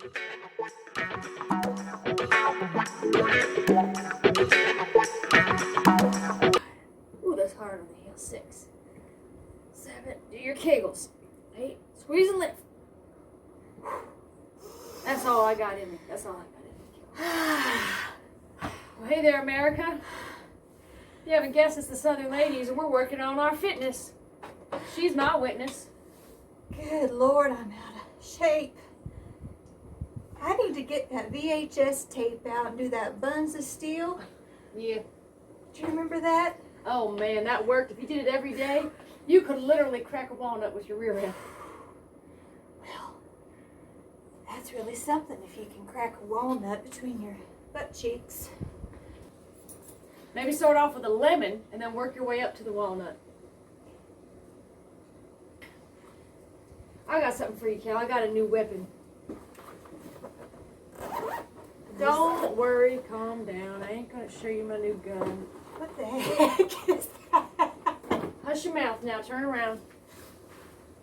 Ooh, that's hard on the heel. 6, 7, do your kegels. 8, squeeze and lift. That's all I got in me. That's all I got in me. Well, hey there, America. You haven't guessed, it's the Southern Ladies, and we're working on our fitness. She's my witness. Good Lord, I'm out of shape. I need to get that VHS tape out and do that Buns of Steel. Yeah. Do you remember that? Oh man, that worked. If you did it every day, you could literally crack a walnut with your rear end. Well, that's really something if you can crack a walnut between your butt cheeks. Maybe start off with a lemon and then work your way up to the walnut. I got something for you, Kel. I got a new weapon. Don't worry, calm down. I ain't gonna show you my new gun. What the heck is that? Hush your mouth now, turn around.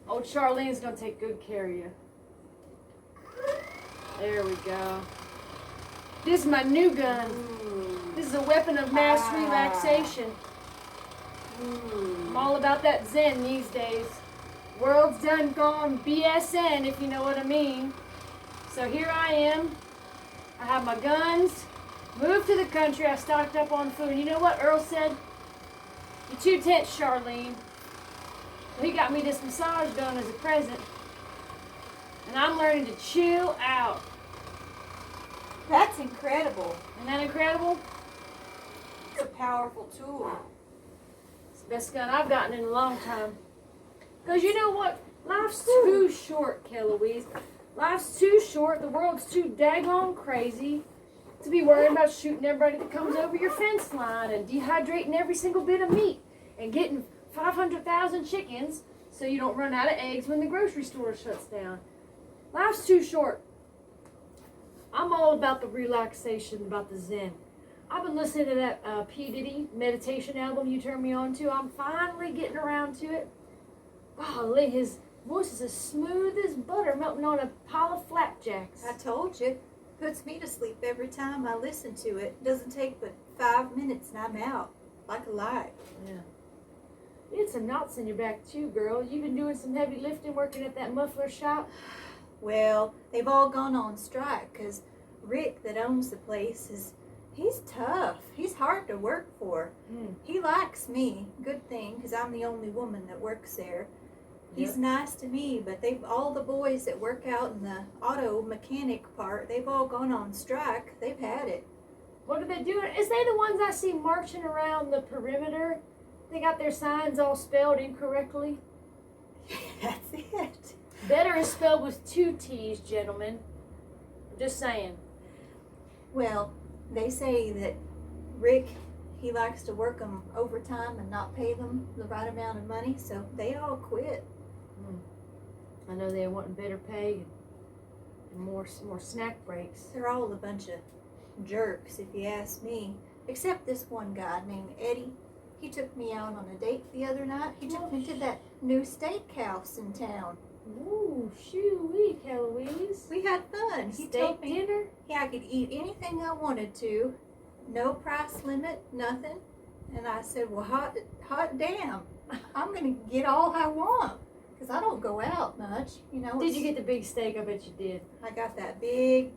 Old Charlene's gonna take good care of you. There we go. This is my new gun. This is a weapon of mass relaxation. I'm all about that Zen these days. World's done gone BSN, if you know what I mean. So here I am. I have my guns. Moved to the country. I stocked up on food. And you know what Earl said? You're too tense, Charlene. So he got me this massage gun as a present. And I'm learning to chill out. That's incredible. Isn't that incredible? It's a powerful tool. It's the best gun I've gotten in a long time. Because you know what? Life's too short, Kellouise. Life's too short. The world's too daggone crazy to be worried about shooting everybody that comes over your fence line and dehydrating every single bit of meat and getting 500,000 chickens so you don't run out of eggs when the grocery store shuts down. Life's too short. I'm all about the relaxation, about the Zen. I've been listening to that P. Diddy meditation album you turned me on to. I'm finally getting around to it. Golly, his voice is as smooth as butter melting on a pile of flapjacks. I told you. Puts me to sleep every time I listen to it. Doesn't take but 5 minutes and I'm out. Like a light. Yeah. You had some knots in your back too, girl. You've been doing some heavy lifting working at that muffler shop. Well, they've all gone on strike because Rick that owns the place he's tough. He's hard to work for. He likes me. Good thing, because I'm the only woman that works there. He's nice to me, but all the boys that work out in the auto mechanic part, they've all gone on strike. They've had it. What are they doing? Is they the ones I see marching around the perimeter? They got their signs all spelled incorrectly. That's it. Better is spelled with 2 T's, gentlemen. Just saying. Well, they say that Rick, he likes to work them overtime and not pay them the right amount of money, so they all quit. I know they're wanting better pay and more snack breaks. They're all a bunch of jerks, if you ask me. Except this one guy named Eddie. He took me out on a date the other night. He took me to that new steakhouse in town. Ooh, shoo-wee, Kellouise. We had fun. He Steak told me dinner? I could eat anything I wanted to. No price limit, nothing. And I said, well, hot damn. I'm going to get all I want. Because I don't go out much, you know. Did you get the big steak? I bet you did. I got that big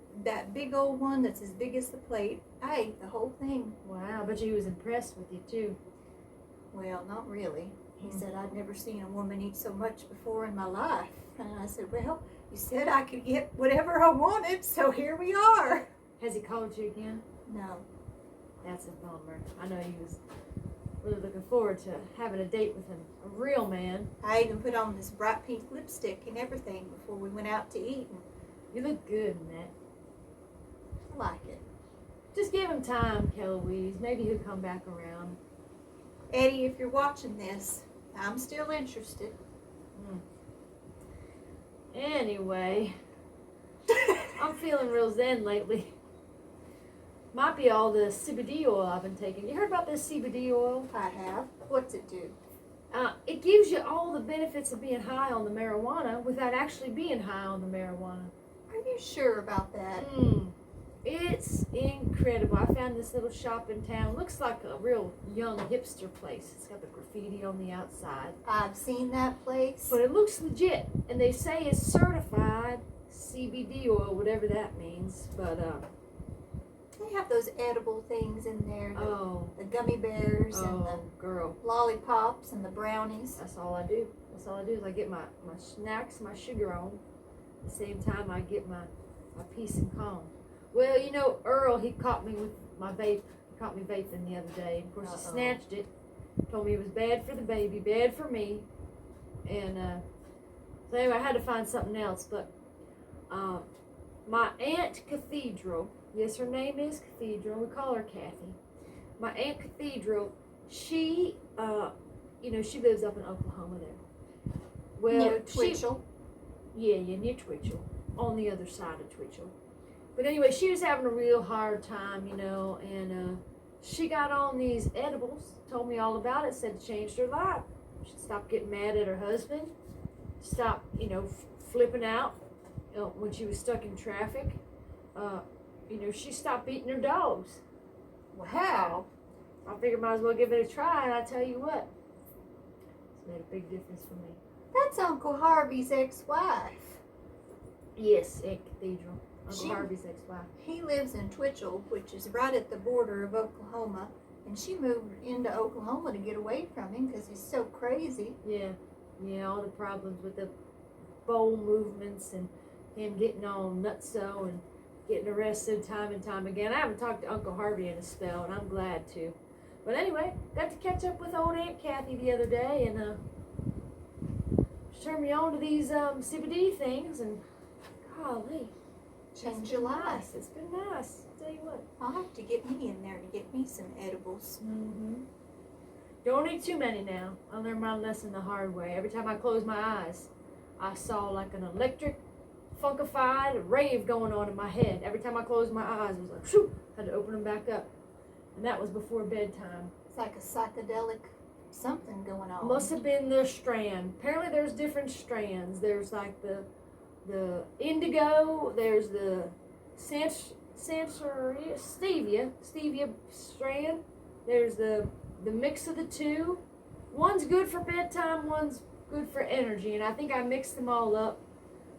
old one that's as big as the plate. I ate the whole thing. Wow, I bet you he was impressed with you too. Well, not really. He said I'd never seen a woman eat so much before in my life. And I said, well, you said I could get whatever I wanted, so here we are. Has he called you again? No. That's a bummer. I know he was really looking forward to having a date with a real man. I even put on this bright pink lipstick and everything before we went out to eat. And You look good in that. I like it. Just give him time, Kellouise. Maybe he'll come back around. Eddie, if you're watching this, I'm still interested. Anyway, I'm feeling real zen lately. Might be all the CBD oil I've been taking. You heard about this CBD oil? I have. What's it do? It gives you all the benefits of being high on the marijuana without actually being high on the marijuana. Are you sure about that? It's incredible. I found this little shop in town. Looks like a real young hipster place. It's got the graffiti on the outside. I've seen that place. But it looks legit. And they say it's certified CBD oil, whatever that means. But, they have those edible things in there. The gummy bears and the girl, lollipops and the brownies. that's all I do. That's all I do is I get my snacks, my sugar on. At the same time, I get my peace and calm. Well, you know, Earl, he caught me with my vape. He caught me vaping the other day. Of course, he snatched it. Told me it was bad for the baby, bad for me. And so anyway, I had to find something else. But my Aunt Cathedral, yes, her name is Cathedral. We call her Kathy. My Aunt Cathedral, she, you know, she lives up in Oklahoma there. Well, Near Twitchell. Yeah, near Twitchell. On the other side of Twitchell. But anyway, she was having a real hard time, you know, and she got on these edibles, told me all about it, said it changed her life. She stopped getting mad at her husband, stopped, you know, flipping out when she was stuck in traffic. You know, she stopped beating her dogs. Wow. I figured might as well give it a try, and I tell you what, it's made a big difference for me. That's Uncle Harvey's ex-wife. Yes, at Cathedral. Uncle Harvey's ex-wife. He lives in Twitchell, which is right at the border of Oklahoma, and she moved into Oklahoma to get away from him because he's so crazy. Yeah, all the problems with the bowel movements and him getting all nutso and getting arrested time and time again. I haven't talked to Uncle Harvey in a spell, and I'm glad to. But anyway, got to catch up with old Aunt Kathy the other day, and she turned me on to these CBD things, and golly. Change your life. Nice. It's been nice. I'll tell you what. I'll have to get me in there to get me some edibles. Don't eat too many now. I learned my lesson the hard way. Every time I closed my eyes, I saw like an electric, funkified rave going on in my head. Every time I closed my eyes, it was like, shoo, had to open them back up. And that was before bedtime. It's like a psychedelic something going on. Must have been the strand. Apparently there's different strands. There's like the indigo, there's the stevia strand. There's the mix of the two. One's good for bedtime, one's good for energy, and I think I mixed them all up.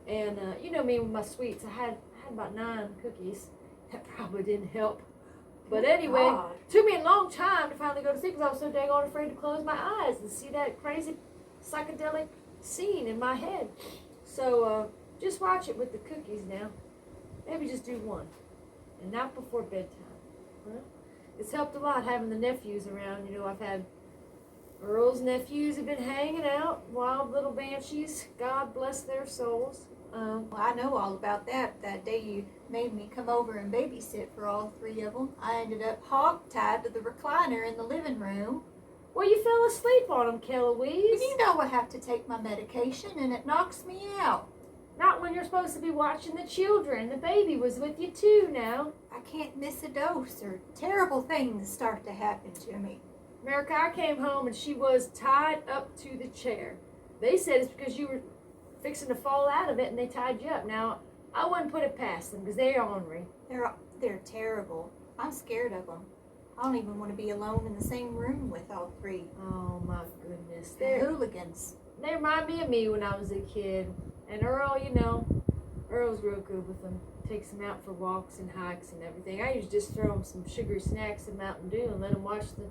And you know me with my sweets. I had about 9 cookies. That probably didn't help. But anyway, it took me a long time to finally go to sleep because I was so dang afraid to close my eyes and see that crazy psychedelic scene in my head. So just watch it with the cookies now. Maybe just do one. And not before bedtime. Well, it's helped a lot having the nephews around. You know, I've had Earl's nephews have been hanging out. Wild little banshees. God bless their souls. Well, I know all about that. That day you made me come over and babysit for all 3 of them. I ended up hog-tied to the recliner in the living room. Well, you fell asleep on them, Kellouise. You know I have to take my medication and it knocks me out. Not when you're supposed to be watching the children. The baby was with you too now. I can't miss a dose or terrible things start to happen to me. America, I came home and she was tied up to the chair. They said it's because you were fixing to fall out of it and they tied you up. Now, I wouldn't put it past them because they're ornery. They're terrible. I'm scared of them. I don't even want to be alone in the same room with all 3. Oh my goodness. They're hooligans. They remind me of me when I was a kid. And Earl, you know, Earl's real good with them. Takes them out for walks and hikes and everything. I used to just throw them some sugary snacks and Mountain Dew and let them watch the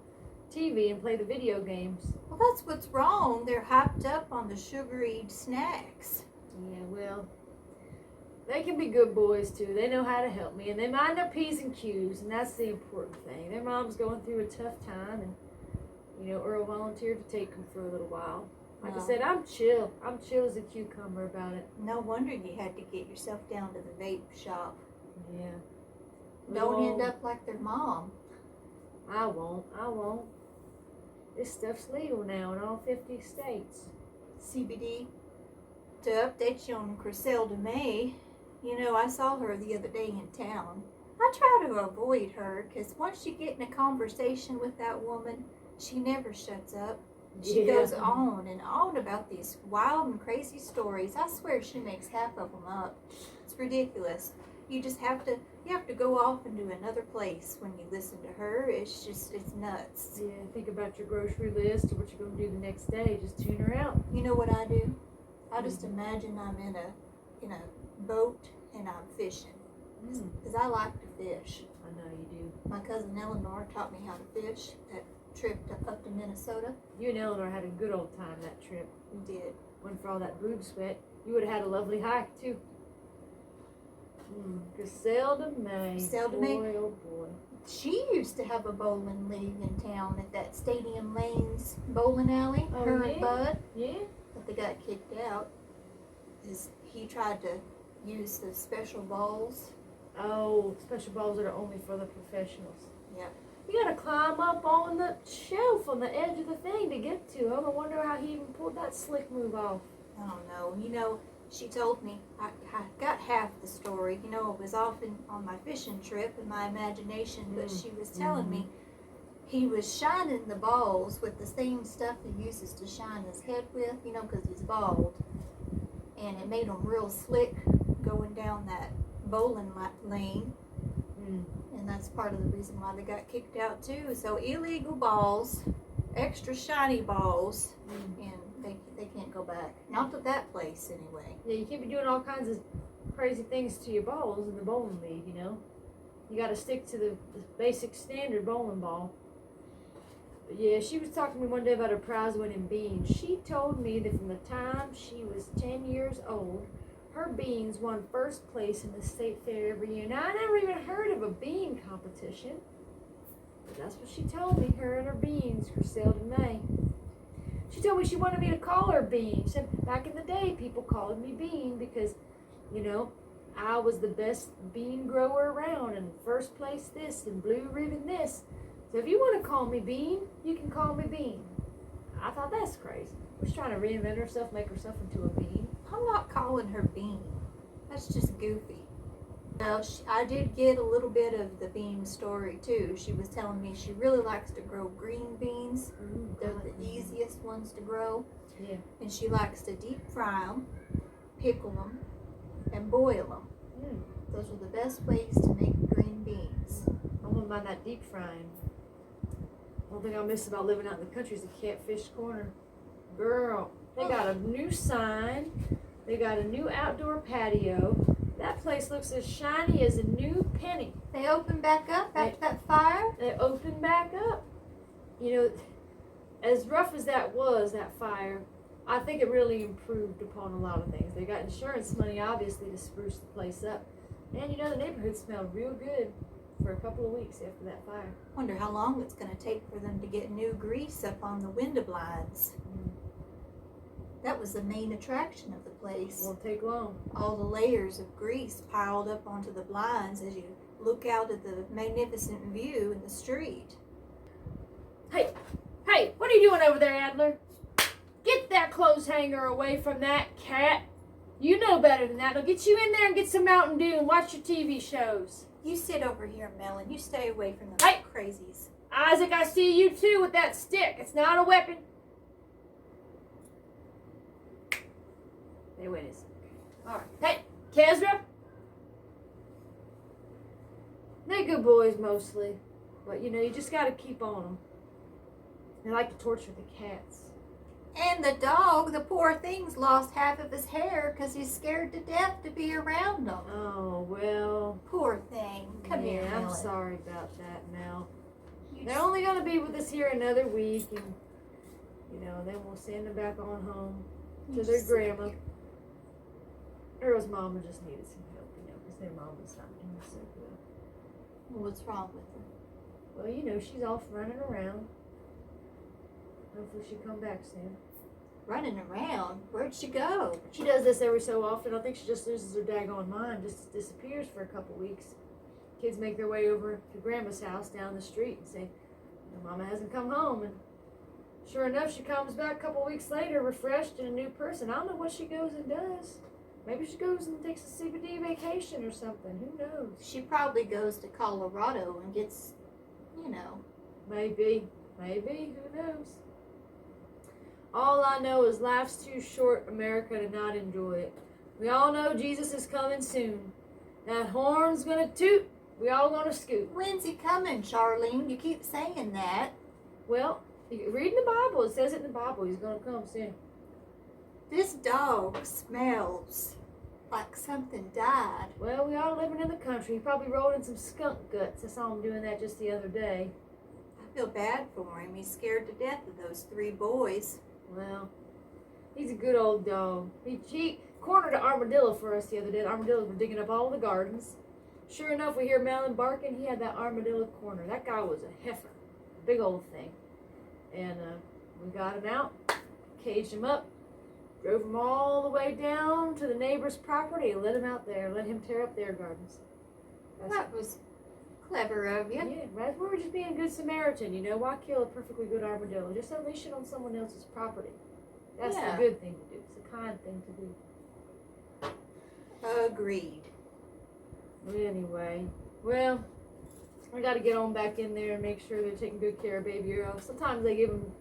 TV and play the video games. Well, that's what's wrong. They're hyped up on the sugary snacks. Yeah, well, they can be good boys too. They know how to help me, and they mind their P's and Q's, and that's the important thing. Their mom's going through a tough time, and you know, Earl volunteered to take them for a little while. Like I said, I'm chill. I'm chill as a cucumber about it. No wonder you had to get yourself down to the vape shop. Yeah. Don't end up like their mom. I won't. This stuff's legal now in all 50 states. CBD. To update you on Griselda May, you know, I saw her the other day in town. I try to avoid her because once you get in a conversation with that woman, she never shuts up. She goes on and on about these wild and crazy stories. I swear she makes half of them up. It's ridiculous. You just have to go off into another place when you listen to her. It's nuts. Yeah, think about your grocery list or what you're going to do the next day. Just tune her out. You know what I do? I just imagine I'm in a boat and I'm fishing. Because I like to fish. I know you do. My cousin Eleanor taught me how to fish that trip up to Minnesota. You and Eleanor had a good old time that trip. We did. Went for all that boob sweat. You would have had a lovely hike, too. Griselda May. Griselda May. Boy, oh boy. She used to have a bowling league in town at that Stadium Lanes bowling alley. Oh, her yeah? and Bud. Yeah? But they got kicked out. Because he tried to use the special balls. Oh, special balls that are only for the professionals. Yep. You gotta climb up on the shelf on the edge of the thing to get to him. I wonder how he even pulled that slick move off. I don't know. You know, she told me, I got half the story. You know, it was often on my fishing trip in my imagination, but she was telling me he was shining the balls with the same stuff he uses to shine his head with, you know, because he's bald. And it made him real slick going down that bowling lane. And that's part of the reason why they got kicked out too. So illegal balls, extra shiny balls, and they can't go back. Not to that place anyway. Yeah, you can't be doing all kinds of crazy things to your balls in the bowling league, you know? You gotta stick to the basic standard bowling ball. But yeah, she was talking to me one day about her prize winning beans. She told me that from the time she was 10 years old, her beans won first place in the state fair every year. Now, I never even heard of a bean competition. But that's what she told me, her and her beans, Griselda May. She told me she wanted me to call her Bean. She said, back in the day, people called me Bean because, you know, I was the best bean grower around and first place this and blue ribbon this. So if you want to call me Bean, you can call me Bean. I thought that's crazy. She's trying to reinvent herself, make herself into a bean. I'm not calling her Bean. That's just goofy. Now, I did get a little bit of the bean story too. She was telling me she really likes to grow green beans. They're the easiest ones to grow. Yeah. And she likes to deep fry them, pickle them, and boil them. Those are the best ways to make green beans. I wouldn't mind that deep frying. One thing I miss about living out in the country is the Catfish Corner. Girl, they got a new sign. They got a new outdoor patio. That place looks as shiny as a new penny. They opened back up after that fire? They opened back up. You know, as rough as that was, that fire, I think it really improved upon a lot of things. They got insurance money, obviously, to spruce the place up. And, you know, the neighborhood smelled real good for a couple of weeks after that fire. Wonder how long it's going to take for them to get new grease up on the window blinds. That was the main attraction of the place. Won't take long. All the layers of grease piled up onto the blinds as you look out at the magnificent view in the street. Hey, what are you doing over there, Adler? Get that clothes hanger away from that cat. You know better than that. I'll get you in there and get some Mountain Dew and watch your TV shows. You sit over here, Melon. You stay away from the crazies. Isaac, I see you too with that stick. It's not a weapon. There it is. All right. Hey, Kezra. They're good boys mostly. But, you know, you just got to keep on them. They like to torture the cats. And the dog, the poor thing's lost half of his hair because he's scared to death to be around them. Oh, well. Poor thing. Come here, Melon. I'm sorry about that, Mel. They're only going to be with us here another week. And, you know, then we'll send them back on home to their grandma. Earl's mama just needed some help, you know, because their mama's not doing so good. Well, what's wrong with her? Well, you know, she's off running around. Hopefully she'll come back soon. Running around? Where'd she go? She does this every so often. I think she just loses her daggone mind, just disappears for a couple weeks. Kids make their way over to Grandma's house down the street and say, Mama hasn't come home. And sure enough, she comes back a couple weeks later, refreshed and a new person. I don't know what she goes and does. Maybe she goes and takes a CBD vacation or something. Who knows? She probably goes to Colorado and gets, you know. Maybe. Who knows? All I know is life's too short, America, to not enjoy it. We all know Jesus is coming soon. That horn's gonna toot. We all gonna scoot. When's he coming, Charlene? You keep saying that. Well, reading the Bible, it says it in the Bible. He's gonna come soon. This dog smells like something died. Well, we all living in the country. He probably rolled in some skunk guts. I saw him doing that just the other day. I feel bad for him. He's scared to death of those 3 boys. Well, he's a good old dog. He cornered an armadillo for us the other day. The armadillos were digging up all the gardens. Sure enough, we hear Melon barking. He had that armadillo corner. That guy was a heifer. Big old thing. And we got him out, caged him up, drove him all the way down to the neighbor's property and let him out there, let him tear up their gardens. That was clever of you. Yeah, right. We were just being a good Samaritan, you know. Why kill a perfectly good armadillo? Just unleash it on someone else's property. That's the good thing to do. It's a kind thing to do. Agreed. Anyway, well, I got to get on back in there and make sure they're taking good care of Baby Earl. Sometimes they give him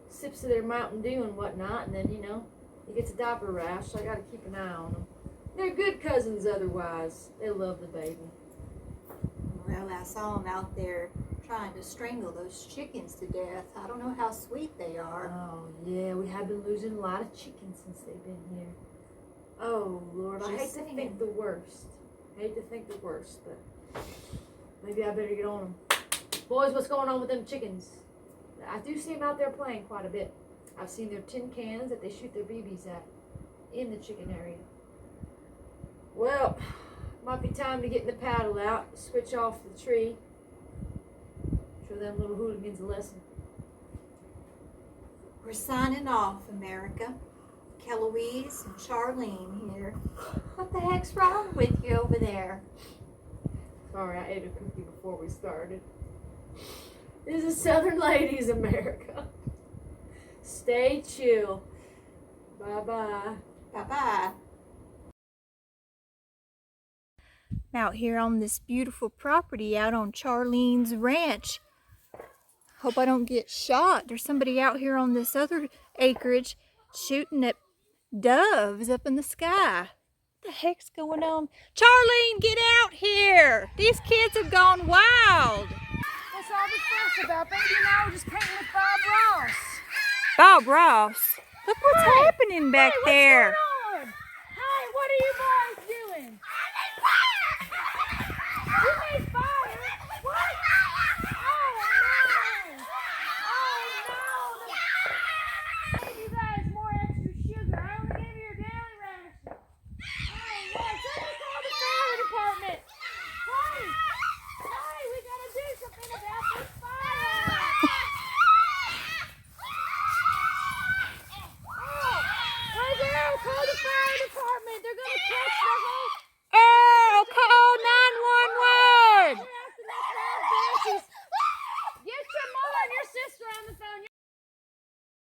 sips of their Mountain Dew and whatnot, and then, you know, he gets a diaper rash, so I got to keep an eye on them. They're good cousins otherwise. They love the baby. Well, I saw him out there trying to strangle those chickens to death. I don't know how sweet they are. Oh, yeah, we have been losing a lot of chickens since they've been here. Oh, Lord, I hate to think the worst. But maybe I better get on them. Boys, what's going on with them chickens? I do see them out there playing quite a bit. I've seen their tin cans that they shoot their BBs at in the chicken area. Well, might be time to get the paddle out, switch off the tree, show them little hooligans a lesson. We're signing off, America. Kellouise and Charlene here. What the heck's wrong with you over there? Sorry, I ate a cookie before we started. This is Southern Ladies America. Stay chill. Bye-bye. Bye-bye. Out here on this beautiful property out on Charlene's ranch. Hope I don't get shot. There's somebody out here on this other acreage shooting at doves up in the sky. What the heck's going on? Charlene, get out here! These kids have gone wild. What's all the fuss about? Baby and I were just painting with Bob Ross. Bob Ross? Look what's happening back there. What's going on? Hi, what are you boys doing? You made fire? What? Oh no! Oh no! Gave you guys more extra sugar. I only gave you your daily ration. Oh no! Somebody call the fire department. Hey, we gotta do something about this fire. Oh, call the fire department. They're gonna catch the whole